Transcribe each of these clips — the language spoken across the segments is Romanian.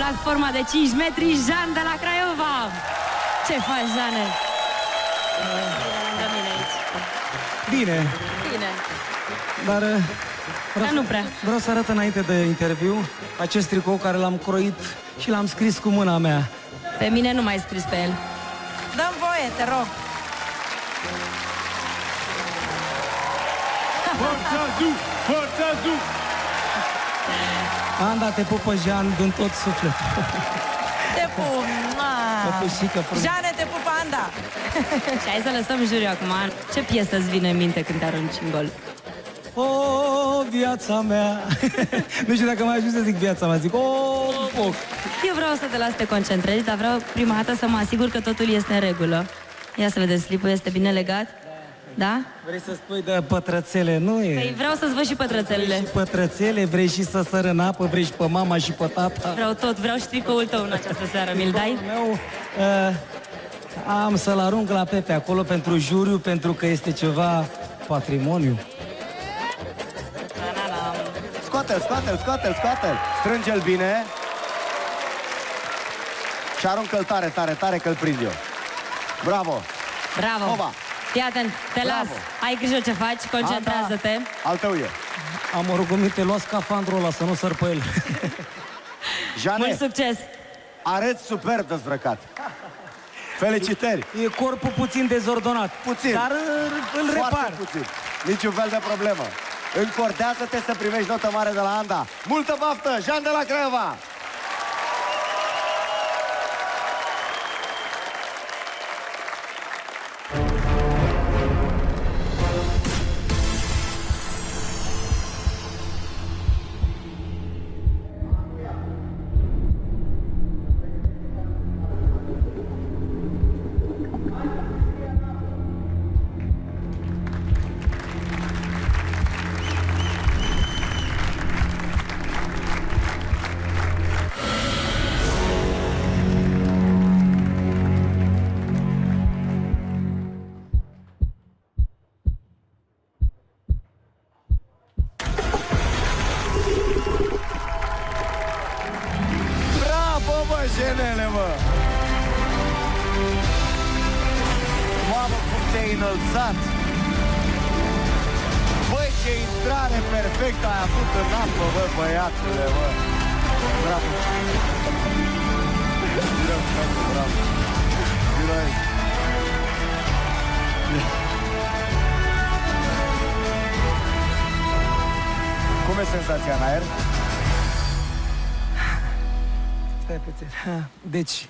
platforma de 5 metri, Jean de la Craiova. Ce faci, Jeane? Lângă mine aici. Bine. Bine. Dar nu prea. Vreau să arăt înainte de interviu acest tricou care l-am croit și l-am scris cu mâna mea. Pe mine nu mai scris pe el. Dă-mi voie, te rog. Forța Zu! Forța Zu! Anda, te pupă, Jean, din tot sufletul. Te pup. Păpușică frumos. Jeane, te pupă, Anda. Și hai să lăsăm juriu acum. Ce piesă îți vine în minte când te arunci în gol? O, viața mea. Nu știu dacă mai ajung să zic viața mea, zic foc. Eu vreau să te las să te concentrezi, dar vreau prima dată să mă asigur că totul este în regulă. Ia să vedeți, slipul este bine legat? Da? Vrei să spui de pătrățele? Nu e. Păi vreau să-ți văd și pătrățelele. Și pătrățele, vrei și să sără în apă, vrei și pe mama și pe tata. Vreau tot, vreau și tricoul tău în această seară, mi-l dai? Meu, am să-l arunc la Pepe acolo pentru juriu, pentru că este ceva patrimoniu. Scoate-l, scoate-l, scoate-l, scoate-l. Strânge-l bine. Și aruncă-l tare, tare, tare că-l prind eu. Bravo! Bravo! Oba. Fii atent, te las. Ai grijă ce faci, concentrează-te. Al tău e. Am o rugăminte, lua scafandrul ăla să nu sar pe el. Jeane, Mult succes! arăți superb dezbrăcat. Felicitări! E corpul puțin dezordonat. Puțin. Dar îl Foarte repar. puțin. Niciun fel de problemă. Încordează-te să primești notă mare de la Anda. Multă baftă! Jean de la Craiova! Bravo, mă, jenele, mă! Mamă, cum te-ai înălțat! Băi, ce intrare perfectă ai avut în apă, bă, băiatule, bă! Bravo! Bravo, bravo, bravo! Vino aici! Cum e senzația în aer? Stai puțin. Deci,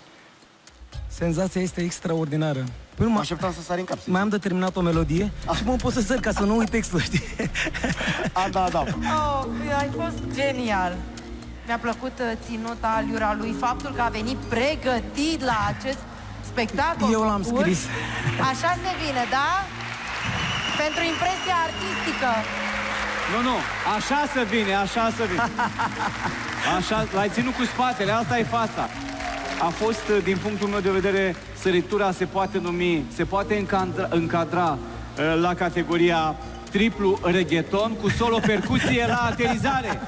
senzația este extraordinară. Până Mă așteptam să sari în cap. mai am de terminat o melodie și mă pot să săr ca să nu uit textul, știi? Da, da. Oh, ai fost genial. Mi-a plăcut ținuta aliura lui, faptul că a venit pregătit la acest spectacol. Eu l-am concurs. scris. Așa se vine, da? Pentru impresia artistică. Nu, așa să vine, așa să vine. Așa, l-ai ținut cu spatele, asta e fața. A fost, din punctul meu de vedere, săritura se poate încadra la categoria triplu reggaeton cu solo percuție la aterizare.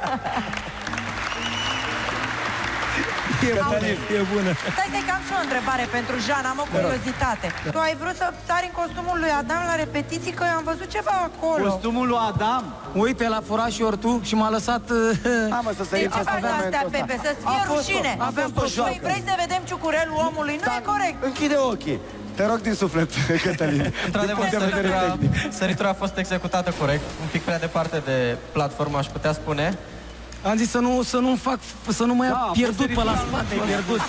E bună. Stai să-i cam și o întrebare pentru Jean, am o curiozitate. Tu ai vrut să sari în costumul lui Adam la repetiții, că am văzut ceva acolo. Costumul lui Adam. Uite, l-a furat și ori tu și m-a lăsat... Mă, să De sărim ce faci astea, Pepe? Să-ți fie rușine. Păi vrei să vedem ciucurelul omului? Nu e corect. Închide ochii. Te rog din suflet, Cătălin. Într-adevăr, săritura a fost executată corect, un pic prea departe de platformă, aș putea spune. Am zis să nu mai ia pierdut pe la spate, pierdut.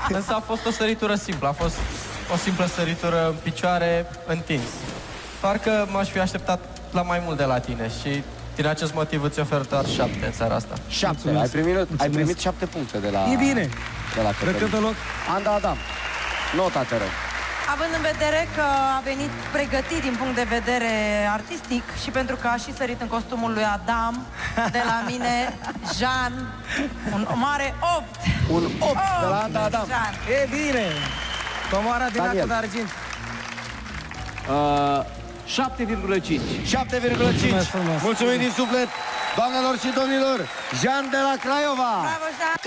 Însă a fost o săritură simplă, a fost o simplă săritură în picioare, întins. Parcă m-aș fi așteptat la mai mult de la tine și din acest motiv îți ofer doar 7 în seara asta. 7. Ai primit 7 puncte de la... E bine. De la Cătălin. Recâtă loc. Anda Adam. Nota, te rog. Având în vedere că a venit pregătit din punct de vedere artistic și pentru că a și sărit în costumul lui Adam, de la mine, Jean, un mare 8. Un 8 de la Anda Adam. Jean. E bine. Comoara din Daniel. acul de argint. 7,5. 7,5. Mulțumesc frumos. Mulțumim din suflet. Doamnelor și domnilor, Jean de la Craiova! Bravo, Jean!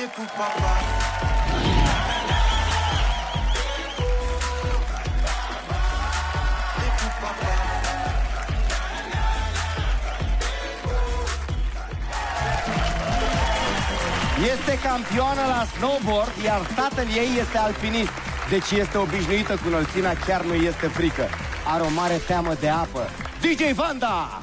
Este campioană la snowboard, iar tatăl ei este alpinist. Deci este obișnuită cu înălțimea, chiar nu este frică. Are o mare teamă de apă. DJ Vanda!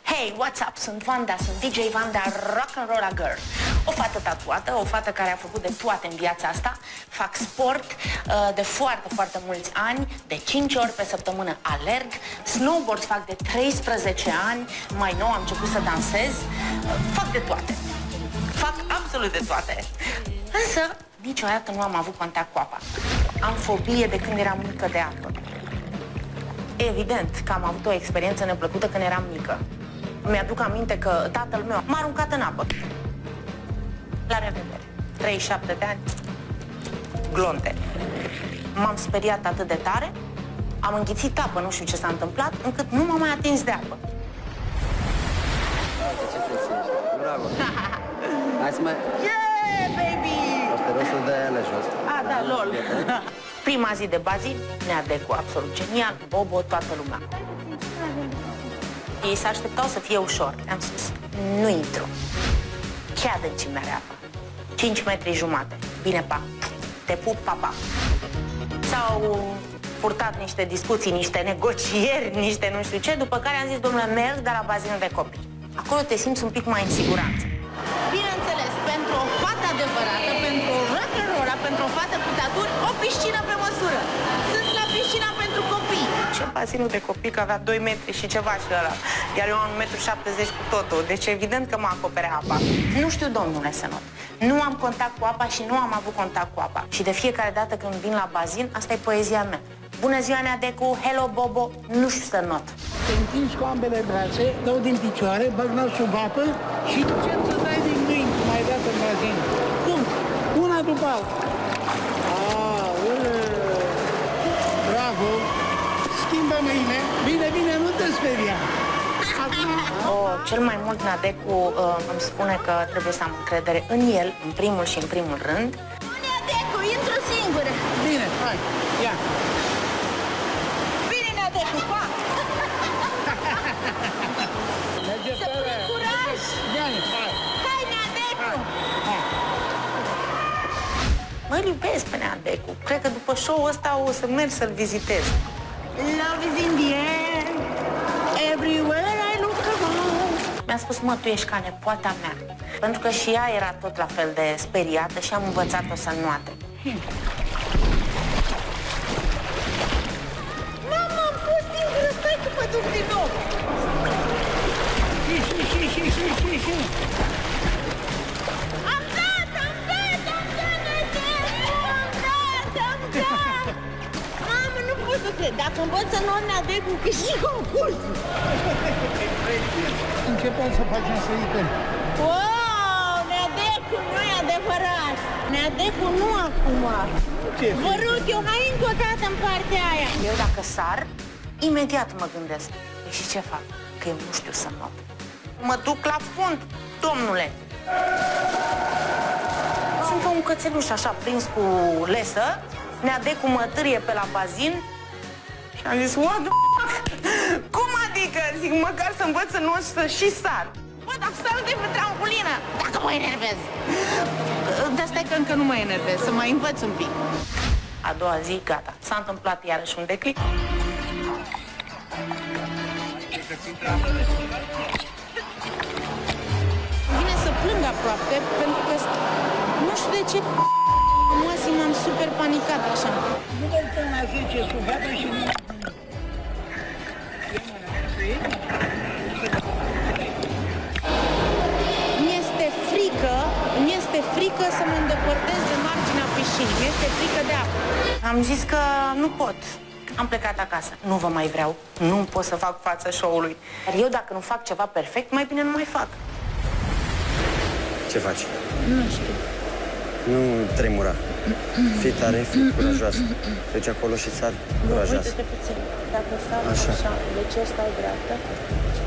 Hey, what's up? Sunt Vanda, sunt DJ Vanda, Rock'n'Rolla Girl. O fată tatuată, o fată care a făcut de toate în viața asta. Fac sport de foarte, foarte mulți ani, de 5 ori pe săptămână alerg. Snowboard fac de 13 ani, mai nou am început să dansez. Fac de toate. Fac absolut de toate. Însă, niciodată nu am avut contact cu apa. Am fobie de când eram mică de apă. Evident că am avut o experiență neplăcută când eram mică. Mi-aduc aminte că tatăl meu m-a aruncat în apă. La revedere. 37 de ani, glonte. M-am speriat atât de tare, am înghițit apă, nu știu ce s-a întâmplat, încât nu m-am mai atins de apă. Bravo! Hai să mai... Yeah, baby! Asta e rostul de ele jos. Ah, da, lol. Prima zi de bazin, Neadecu, absolut genial, Bobo, toată lumea. Ei se așteptau să fie ușor. Am spus, nu intru. Ce adâncime are apa? 5 metri jumate. Bine, pa. Te pup, papa. S-au purtat niște discuții, niște negocieri, niște nu știu ce, după care am zis, domnule, merg de la bazinul de copii. Acolo te simți un pic mai în siguranță. Bineînțeles, pentru o fată adevărată, pentru o rock'n'rolla, pentru o fată cu taturi, o piscină pe măsură. Sunt la piscina pentru copii. Ce bazinul de copii, că avea 2 metri și ceva și ăla. Iar eu am 1,70 m cu totul. Deci evident că mă acoperea apa. Nu știu, domnule, să not. Nu am contact cu apa și nu am avut contact cu apa. Și de fiecare dată când vin la bazin, asta e poezia mea. Bună ziua, Neadecu, hello, Bobo, nu știu să not. Te întingi cu ambele brațe, dau din picioare, bag nasul sub apă și încep să dai din mâini, cum ai dat în bazin. Cum? Una după alta. Bravo! Schimbă mâine. Bine, bine, nu te speria. Acum... Cel mai mult Neadecu îmi spune că trebuie să am încredere în el, în primul și în primul rând. Neadecu, intră singură! Bine, hai, ia! Bine, Neadecu, pa! Merge Să pui curaj! Bine, hai! Hai, Neadecu! Mă iubesc pe Neadecu. Cred că după show-ul ăsta o să merg să-l vizitez. Love is in the air, everywhere I look around. Mi-a spus, mă, tu ești ca nepoata mea. Pentru că și ea era tot la fel de speriată și am învățat-o să nuate. Mama, am fost singură, stai că mă duc din nou. Și. Am dat! Mamă, nu pot să cred. Dacă învăț să nu Neadecu, câștig concursul. Începem să facem sărituri. Wow, Neadecu, nu e adevărat. Neadecu nu acum. Ce? Vă rog, eu mai încă o dată în partea aia. Eu dacă sar, imediat mă gândesc. Păi și ce fac? Că eu nu știu să not. Mă duc la fund, domnule. Sunt un cățeluș așa prins cu lesă. Neadecu mă târie pe la bazin. Și am zis, what the fuck? Cum adică? Zic, măcar să învăț să not și să și sar. Bă, dar sar de pe trambulină, dacă mă enervez. De asta e că încă nu mă enervez, să mai învăț un pic. A doua zi, gata. S-a întâmplat iarăși un declic. Vine să plâng aproape, pentru că nu știu de ce mă simțam super panicat așa. Nu dăm până la 10 sub apă și nu... Mi-este frică să mă îndepărtez de marginea piscinii. Mi-este frică de apă. Am zis că nu pot. Am plecat acasă. Nu vă mai vreau. Nu pot să fac față show-ului. Dar eu dacă nu fac ceva perfect, mai bine nu mai fac. Ce faci? Nu știu. Nu tremura. Fii tare, fii curajoasă. Deci acolo și sar curajoasă. Uite-te puțin. Dacă stau Așa. așa, de ce stau dreaptă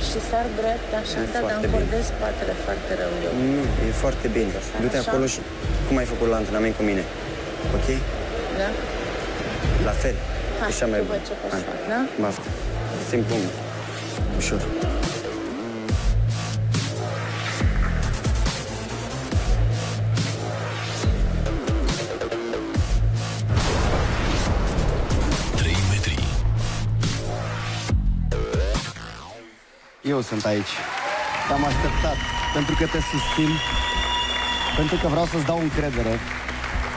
și sar drept așa, E dar foarte îmi bine. cordez spatele foarte rău eu. Nu, e foarte bine. Du-te Așa. acolo și cum ai făcut la antrenament cu mine. Ok? Da? La fel. Hai, Așa mai să bun. văd ce pot să fac, da? Baftă. Simplu. Ușor. Eu sunt aici. Te-am așteptat, pentru că te susțin, pentru că vreau să-ți dau încredere.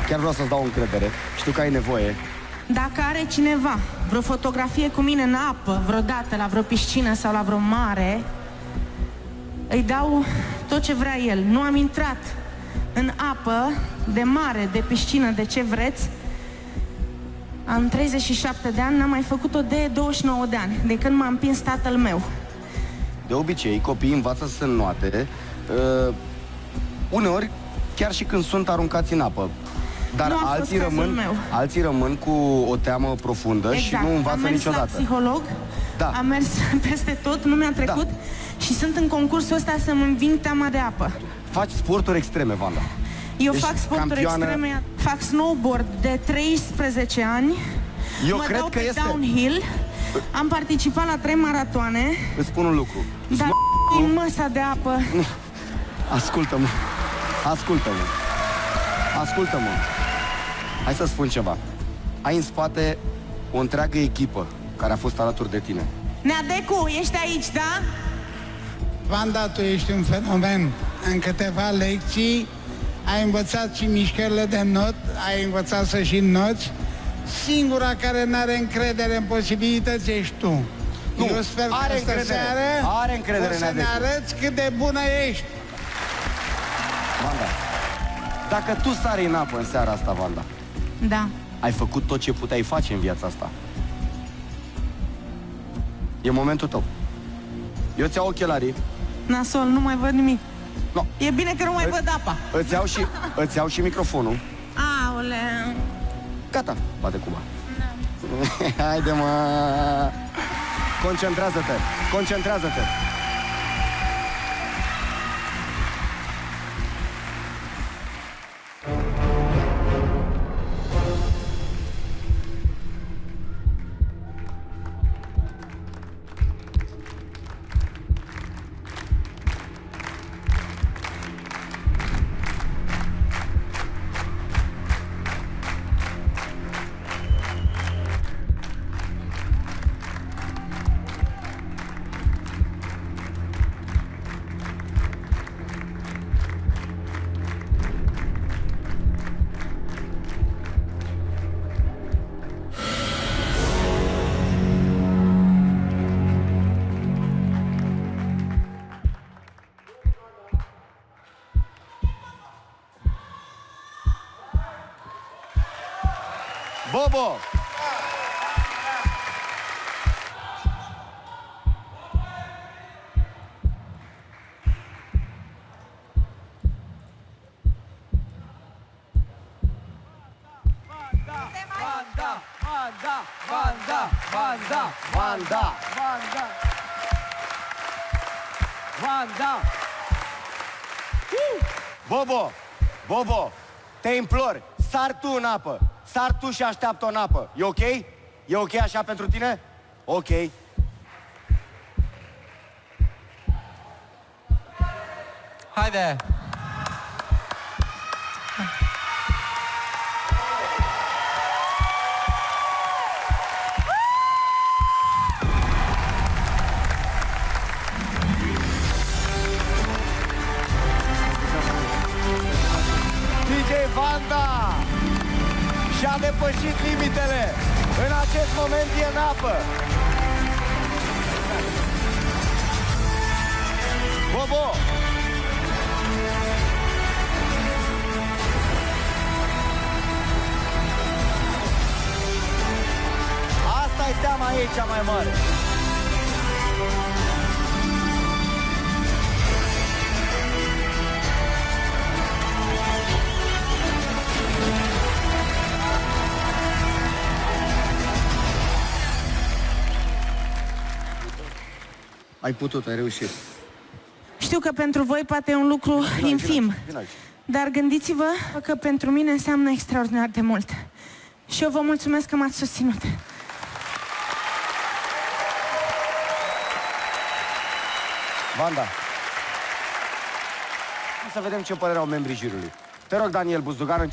Chiar vreau să-ți dau încredere. Știu că ai nevoie. Dacă are cineva vreo fotografie cu mine în apă, vreodată, la vreo piscină sau la vreo mare, îi dau tot ce vrea el. Nu am intrat în apă, de mare, de piscină, de ce vreți. Am 37 de ani, n-am mai făcut-o de 29 de ani, de când m-a împins tatăl meu. De obicei, copiii învață să înnoate, uneori chiar și când sunt aruncați în apă. Dar Nu a fost cazul meu. alții rămân cu o teamă profundă și nu învață am mers niciodată. la psiholog, Da. am mers peste tot, nu mi-a trecut și sunt în concursul ăsta să-mi înving teama de apă. Faci sporturi extreme, Vanda. Eu Ești fac sporturi campioană. extreme, fac snowboard de 13 ani, Eu mă cred dau că pe este- downhill, am participat la 3 maratoane, Îți spun un lucru. dar e măsa de apă. Ascultă-mă. Ascultă-mă. Ascultă-mă. Hai să spun ceva. Ai în spate o întreagă echipă care a fost alături de tine. Neadecu, ești aici, da? Vanda, tu ești un fenomen. În câteva lecții ai învățat și mișcările de not, ai învățat să și noți. Singura care n-are încredere în posibilități ești tu. Nu, Eu sper că are astă încredere. seară Are încredere o să în ne Neadecu. arăți cât de bună ești. Vanda, dacă tu sari în apă în seara asta, Vanda, Da. ai făcut tot ce puteai face în viața asta. E momentul tău. Eu ți-au ochelarii. Nasol, nu mai văd nimic. No. E bine că nu mai văd apa. Îți iau și microfonul. Aoleu. Gata, bate Cuba. Haide, mă! Concentrează-te! Concentrează-te! Bobo! Vanda! Bobo! Bobo! Te implor, sar tu în apă! Sar tu și așteaptă-o în apă. E ok? E ok așa pentru tine? Ok. Haide! DJ Vanda! Și Și-a depășit limitele. În acest moment e în apă. Bobo! Asta-i teama ei cea mai mare. Ai putut, ai reușit. Știu că pentru voi poate e un lucru infim, dar gândiți-vă că pentru mine înseamnă extraordinar de mult. Și eu vă mulțumesc că m-ați susținut. Vanda. Să vedem ce părere au membrii juriului. Te rog, Daniel Buzdugan.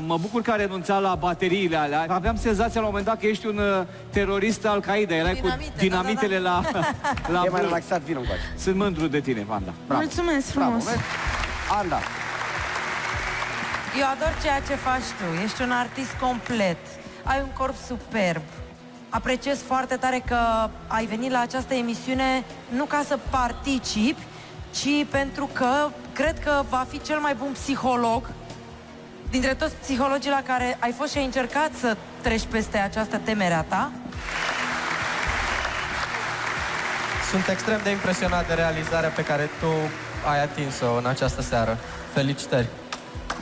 Mă bucur că a renunțat la bateriile alea. Aveam senzația la un moment dat că ești un terorist Al-Qaeda. Erai cu dinamitele la E mai relaxat, vin încoace. Sunt mândru de tine, Vanda. Bravo. Mulțumesc frumos. Bravo, Anda. Eu ador ceea ce faci tu. Ești un artist complet. Ai un corp superb. Apreciez foarte tare că ai venit la această emisiune nu ca să participi, ci pentru că cred că va fi cel mai bun psiholog dintre toți psihologii la care ai fost și ai încercat să treci peste această temere a ta. Sunt extrem de impresionat de realizarea pe care tu ai atins-o în această seară. Felicitări!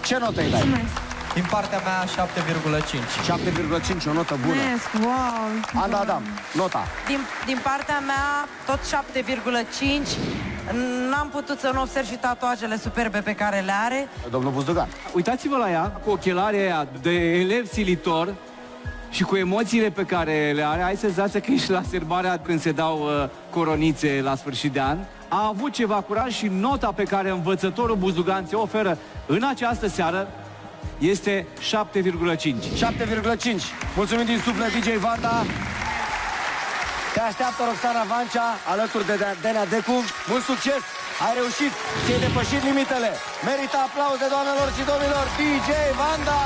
Ce notă îi dai? Mulțumesc. Din partea mea, 7,5. 7,5, o notă bună. Mulțumesc, wow. Anda Adam, nota. Din partea mea, tot 7,5. N-am putut să nu observ și tatuajele superbe pe care le are. Domnul Buzdugan. Uitați-vă la ea, cu ochelarii aia de elev silitor și cu emoțiile pe care le are. Ai senzația că ești la sărbarea când se dau coronițe la sfârșit de an. A avut ceva curaj și nota pe care învățătorul Buzdugan ți-o oferă în această seară este 7,5. 7,5. Mulțumim din suflet, DJ Vanda. Te așteaptă Roxana Vancea alături de Denea Decu. Mult succes! Ai reușit! Ți-ai depășit limitele! Merită aplauze, doamnelor și domnilor! DJ Vanda!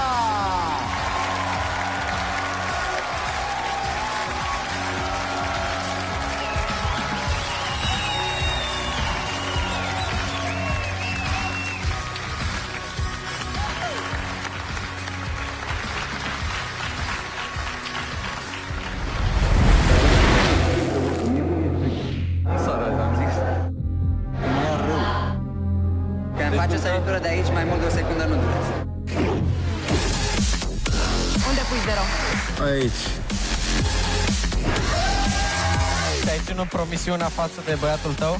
Face săritură de aici, mai mult de o secundă nu durează. Unde pui 0? Aici. Te-ai ținut promisiunea față de băiatul tău?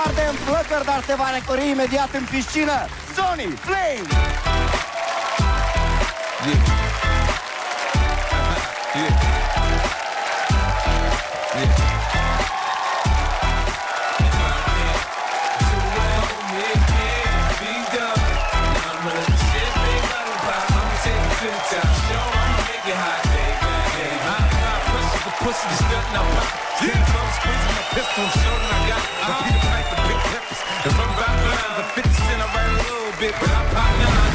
Arde în flăcări, dar se va recorri imediat în piscină. Sony Flame! Pussy to step now. I'm squeezing my pistol, showing I got the type of big peppers. If I'm about lines of 50 cent, I write a little bit, but I pop nine.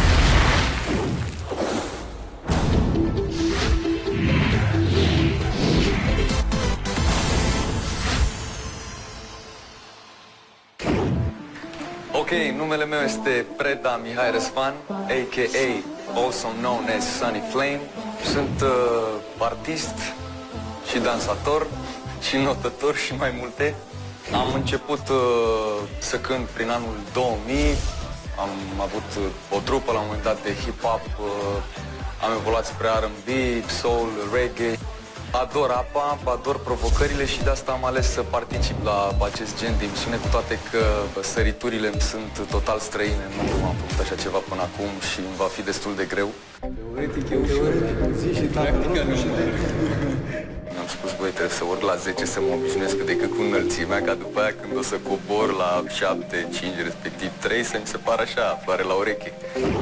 Ok, numele meu este Preda Mihai Răzvan, a.k.a. also known as Sunny Flame. Sunt artist și dansator și notător și mai multe. Am început să cânt prin anul 2000, am avut o trupă la un moment dat de hip-hop, am evoluat spre R&B, soul, reggae. Ador apa, ador provocările și de asta am ales să particip la acest gen de emisiune, cu toate că săriturile îmi sunt total străine, nu am făcut așa ceva până acum și îmi va fi destul de greu. Teoretic e ușor, zi și practic nu. am spus, băi, trebuie să urc la 10 să mă obișnuiesc cât de cât cu înălțimea, ca după aia când o să cobor la 7, 5, respectiv 3, să mi se pară așa, floare la ureche.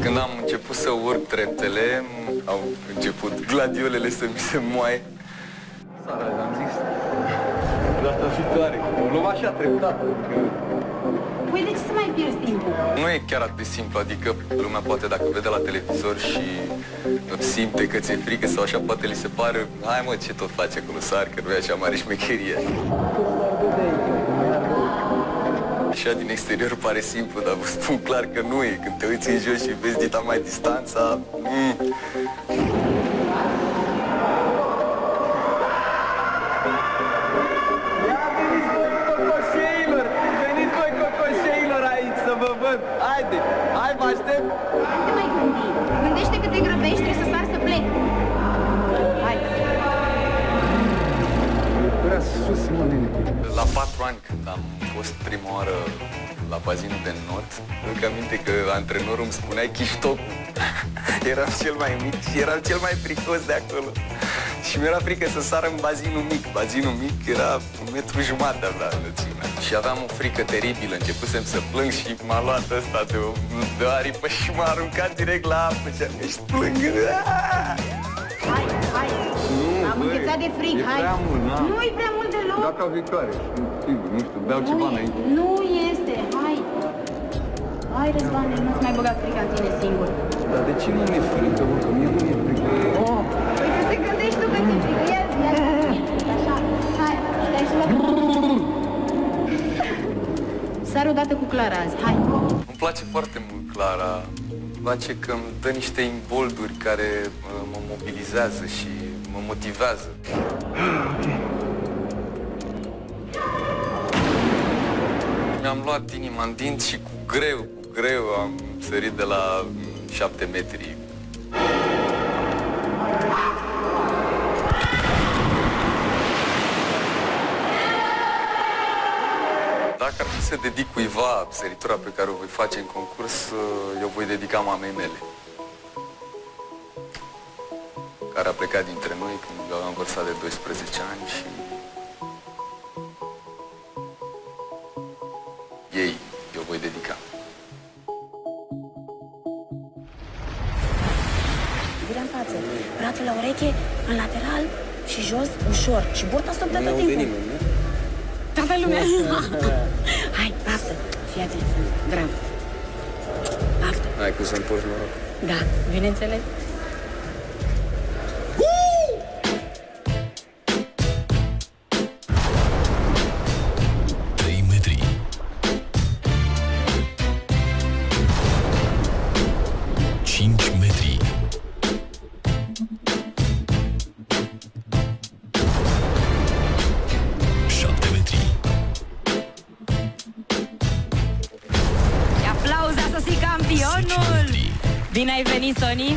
Când am început să urc treptele, au început gladiolele să mi se moaie. Sara, am zis, data viitoare, o luăm așa treptat. Păi de ce să mai pierzi timpul? Nu e chiar atât de simplu, adică lumea poate, dacă vede la televizor și simte că ți-e frică sau așa, poate li se pare, hai mă, ce tot face acolo, sar, că nu e așa mare șmecherie. Așa din exterior pare simplu, dar vă spun clar că nu e. Când te uiți în jos și vezi dita mai distanța, Haide, hai, mă aștept! Nu te mai gândi. Gândește că te grăbești, trebuie să sari să pleci. Hai! Vrea sus, mă, nene. La 4 ani, când am fost prima oară la bazinul de not, îmi aminte că antrenorul îmi spunea chiștocul. Eram cel mai mic și eram cel mai fricos de acolo. Și mi-era frică să sar în bazinul mic. Bazinul mic era 1,5 metru de înălțime. Și aveam o frică teribilă. Începusem să plâng și m-a luat ăsta de o aripă și m-a aruncat direct la apă. Și am ești plâng. Hai, hai! Am înghețat de frig, hai! Prea mult, na. Nu-i prea mult deloc! Data viitoare, sigur, nu știu, beau ceva înainte. Nu este, hai! Hai, Răzvane, nu-ți mai băga frica în tine singur. Dar de ce nu mi-e frică, bă, că mie nu mi-e frică? Păi că te gândești tu că ți-e frică, ia-ți, așa, hai, stai și la... Sar odată cu Clara azi, hai! Îmi place foarte mult Clara. Îmi place că îmi dă niște imbolduri care mă mobilizează și mă motivează. Mi-am luat inima în dinți și cu greu am sărit de la 7 metri. Dacă ar fi să dedic cuiva săritura pe care o voi face în concurs, eu voi dedica mamei mele, care a plecat dintre noi când eu aveam vârsta de 12 ani și ei eu voi dedica. Privirea în față, brațul la ureche, în lateral și jos, ușor. Și burta stop de tot timpul. Toată lumea. Hai, baftă. Fii atent. Grav. Baftă. Hai, cum să-mi porți noroc. Da, bineînțeles. Bine ai venit, Sony!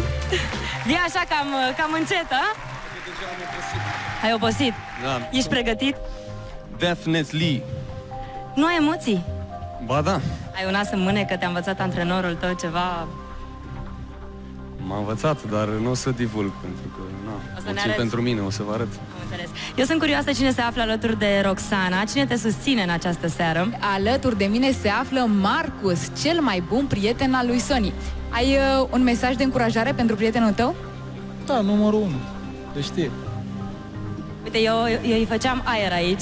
Vii așa cam încet, a? Ai obosit? Da. Ești pregătit? Definitely. Nu ai emoții? Ba da. Ai un as în mâne că te-a învățat antrenorul tău ceva? M-a învățat, dar nu o să divulg, pentru că, O să ne pentru mine, o să vă arăt. Am înțeles. Eu sunt curioasă cine se află alături de Roxana. Cine te susține în această seară? Alături de mine se află Marcus, cel mai bun prieten al lui Sony. Ai un mesaj de încurajare pentru prietenul tău? Da, numărul 1. Te știe. Uite, eu îi făceam aer aici,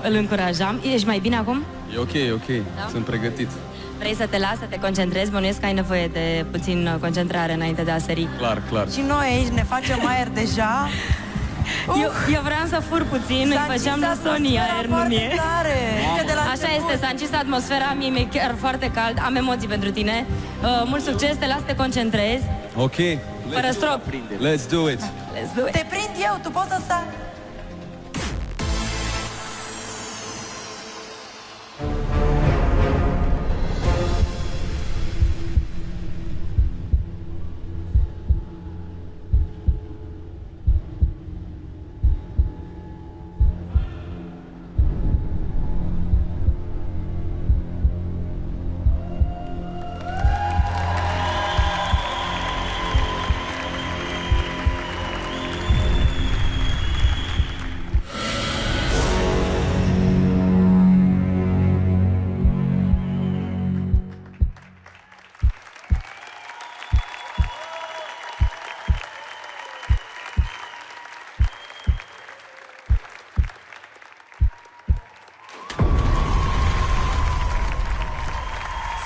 îl încurajam. Ești mai bine acum? E ok, Da? sunt pregătit. Vrei să te las, să te concentrezi? Bănuiesc că ai nevoie de puțin concentrare înainte de a sări. Clar. Și noi aici ne facem aer deja. Eu vreau să fur puțin, îi făceam la Sony aer, nu mie. Așa este, s-a încis atmosfera, mie mi-e chiar foarte cald, am emoții pentru tine. Mult succes, te las să te concentrezi. Ok. Fără strop. Let's do it. Te prind eu, tu poți să stai.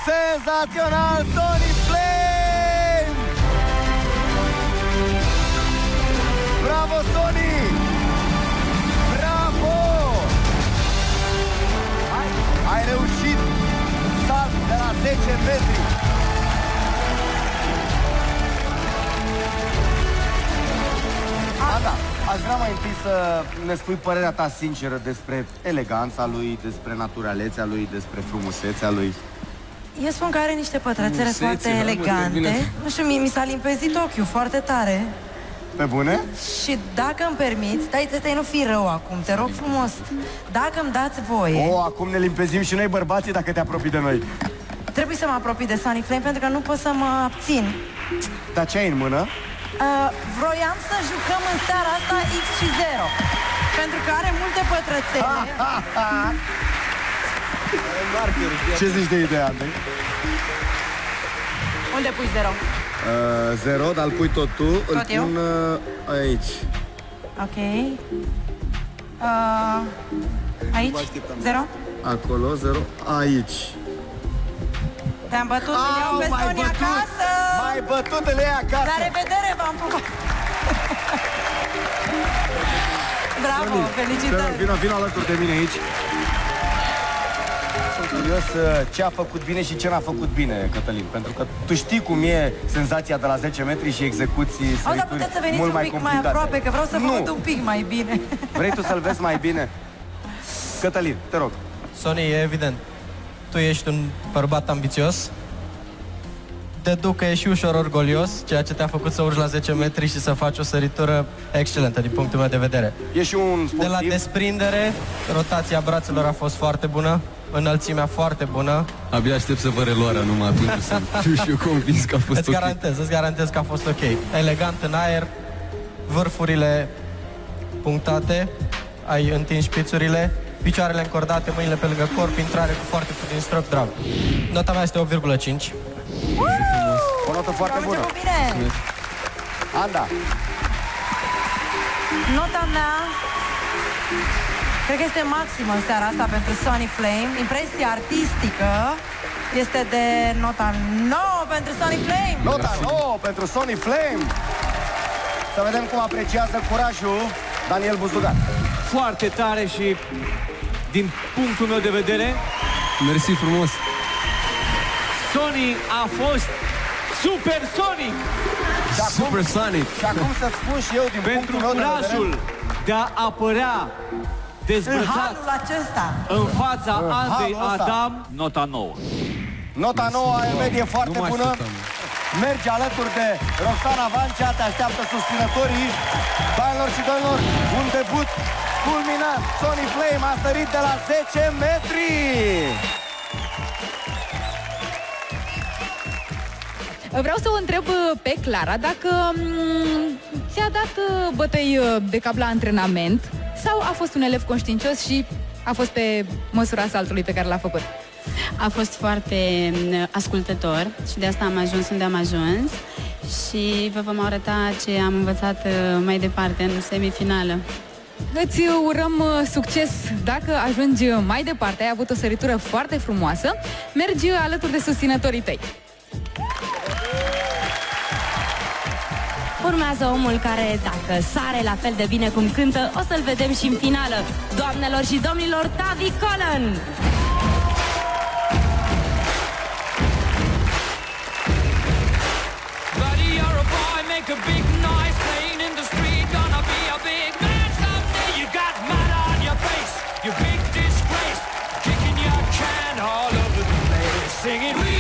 Senzațional, Sony Flame! Bravo, Sony! Bravo! Ai reușit salt de la 10 metri. Da, aș vrea mai întâi să ne spui părerea ta sinceră despre eleganța lui, despre naturalețea lui, despre frumusețea lui. Eu spun că are niște pătrățele foarte da, elegante. Nu știu, mi s-a limpezit ochiul foarte tare. Pe bune? Și dacă îmi permiți, stai, nu fi rău acum, te rog frumos. Dacă îmi dați voie... Acum ne limpezim și noi bărbații dacă te apropii de noi. Trebuie să mă apropii de Sunny Flame pentru că nu pot să mă abțin. Dar ce ai în mână? Vroiam să jucăm în seara asta X și 0. Pentru că are multe pătrățele. Ce zici de ideea, Andrei? Unde pui 0? 0, dar îl pui tot tu. Tot îl pun aici. Ok. Aici? 0? Acolo, 0. Aici. Te-am bătut, îl iau pe Sony acasă! M-ai bătut, îl iei acasă! La revedere, v-am pupat! Bravo, felicitări! Vino alături de mine aici. Sunt curios ce a făcut bine și ce n-a făcut bine, Cătălin. Pentru că tu știi cum e senzația de la 10 metri și execuții Dar puteți să veniți un pic mai aproape, că vreau să vă văd un pic mai bine. Vrei tu să-l vezi mai bine? Cătălin, te rog. Sony, e evident. Tu ești un bărbat ambițios. Deduc că ești ușor orgolios, ceea ce te-a făcut să urci la 10 metri și să faci o săritură excelentă din punctul meu de vedere. Ești un sportiv. De la desprindere, rotația brațelor a fost foarte bună, înălțimea foarte bună. Abia aștept să vă reluarea numai atunci să fiu și eu convins că a fost Îți garantez că a fost ok. Elegant în aer, vârfurile punctate, ai întins șpițurile, picioarele încordate, mâinile pe lângă corp, intrare cu foarte puțin stroke drag. Nota mea este 8,5. O notă foarte bună. Anda. Nota mea cred că este maximă în seara asta pentru Sunny Flame. Impresia artistică este de nota 9 pentru Sunny Flame. Nota 9 pentru Sunny Flame. Să vedem cum apreciază curajul Daniel Buzdugan. Foarte tare și din punctul meu de vedere, mersi frumos. Sony a fost supersonic. Supersonic. Și acum să spun și eu din pentru punctul meu de curajul vedere, de a apărea În dezbrăcat halul acesta. în fața În Andrei halul ăsta. Adam, nota 9. Nota 9 are medie foarte Nu mă bună. așteptam. Merge alături de Roxana Vancea, te așteaptă susținătorii. Doamnelor și domnilor, un debut fulminant. Sunny Flame a sărit de la 10 metri. Vreau să o întreb pe Clara dacă ți-a dat bătăi de cap la antrenament sau a fost un elev conștiincios și a fost pe măsura saltului pe care l-a făcut. A fost foarte ascultător și de asta am ajuns unde am ajuns și vă vom arăta ce am învățat mai departe în semifinală. Îți urăm succes dacă ajungi mai departe. Ai avut o săritură foarte frumoasă. Mergi alături de susținătorii tăi. Urmează omul care, dacă sare la fel de bine cum cântă, o să-l vedem și în finală. Doamnelor și domnilor, Tavi Colin! Buddy, you're a boy, make a big noise, playing in the street, gonna be a big man someday. You got mud on your face, you big disgrace, kicking your can all over the place, singing, we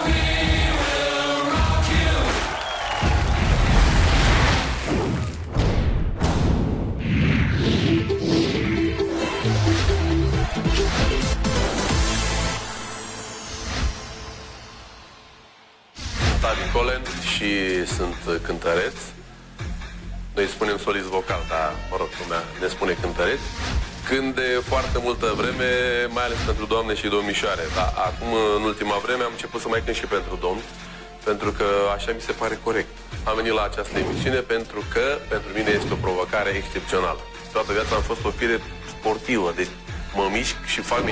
will rock you. Tavi Colin și sunt cântăreț. Noi spunem solist vocal, dar, mă rog, lumea ne spune cântăreț. Când de foarte multă vreme, mai ales pentru doamne și domnișoare. Dar acum, în ultima vreme, am început să mai cânt și pentru domni, pentru că așa mi se pare corect. Am venit la această emisiune pentru că, pentru mine, este o provocare excepțională. Toată viața am fost o fire sportivă, deci mă mișc și fac